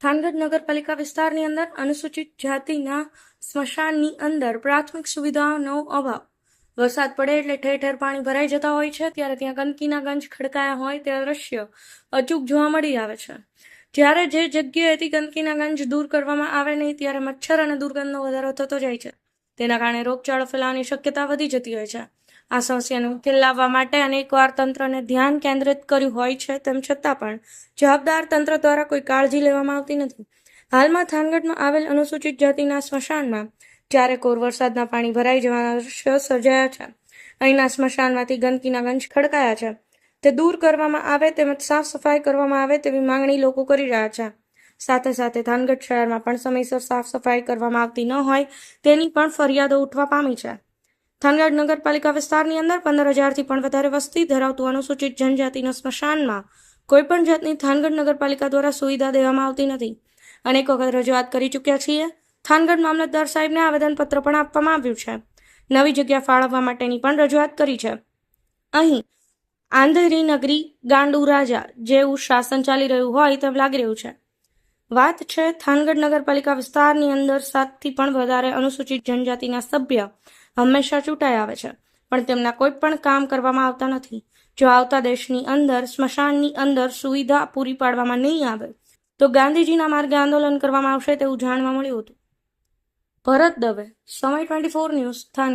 થાનગઢ નગરપાલિકા વિસ્તારની અંદર અનુસૂચિત જાતિના સ્મશાનની અંદર પ્રાથમિક સુવિધાઓનો અભાવ. વરસાદ પડે એટલે ઠેર ઠેર પાણી ભરાઈ જતા હોય છે, ત્યારે ત્યાં ગંદકીના ગંજ ખડકાયા હોય તે દ્રશ્ય અચૂક જોવા મળી આવે છે. જ્યારે જે જગ્યાએથી ગંદકીના ગંજ દૂર કરવામાં આવે નહીં, ત્યારે મચ્છર અને દુર્ગંધનો વધારો થતો જાય છે. તેના કારણે રોગચાળો ફેલાવાની શક્યતા વધી જતી હોય છે. આ સમસ્યાનો ઉકેલ લાવવા માટે અનેકવાર તંત્રને ધ્યાન કેન્દ્રિત કર્યું હોય છે, તેમ છતાં પણ જવાબદાર તંત્ર દ્વારા કોઈ કાળજી લેવામાં આવતી નથી. હાલમાં થાનગઢમાં આવેલ અનુસૂચિત જાતિના સ્મશાનમાં ચારેકોર વરસાદના પાણી ભરાઈ જવાના દ્રશ્યો સર્જાયા છે. અહીંના સ્મશાનમાંથી ગંદકીના ગંજ ખડકાયા છે. તે દૂર કરવામાં આવે તેમજ સાફ સફાઈ કરવામાં આવે તેવી માંગણી લોકો કરી રહ્યા છે. સાથે સાથે થાનગઢ શહેરમાં પણ સમયસર સાફ સફાઈ કરવામાં આવતી ન હોય તેની પણ ફરિયાદો ઉઠવા પામી છે. થાનગઢ નગરપાલિકા વિસ્તારની અંદર 15,000થી પણ વધારે વસ્તી ધરાવતું અનુસૂચિત જનજાતિના સ્મશાનમાં કોઈપણ જાતની થાનગઢ નગરપાલિકા દ્વારા સુવિધા દેવામાં આવતી નથી. અનેક વખત રજૂઆત કરી ચૂક્યા છીએ. થાનગઢ મામલતદાર સાહેબને આવેદનપત્ર પણ આપવામાં આવ્યું છે. નવી જગ્યા ફાળવવા માટેની પણ રજૂઆત કરી છે. અહીં આંધળી નગરી ગાંડુ રાજા જેવું શાસન ચાલી રહ્યું હોય તેમ લાગી રહ્યું છે. વાત છે થાનગઢ નગરપાલિકા વિસ્તારની અંદર 7થી પણ વધારે અનુસૂચિત જનજાતિના સભ્ય હંમેશા ચૂંટાઈ આવે છે, પણ તેમના કોઈ પણ કામ કરવામાં આવતા નથી. જો આવતા દેશની અંદર સ્મશાનની અંદર સુવિધા પૂરી પાડવામાં નહીં આવે તો ગાંધીજીના માર્ગે આંદોલન કરવામાં આવશે તેવું જાણવા મળ્યું હતું. ભરત દવે, સમય 24 ન્યૂઝ, થાનગઢ.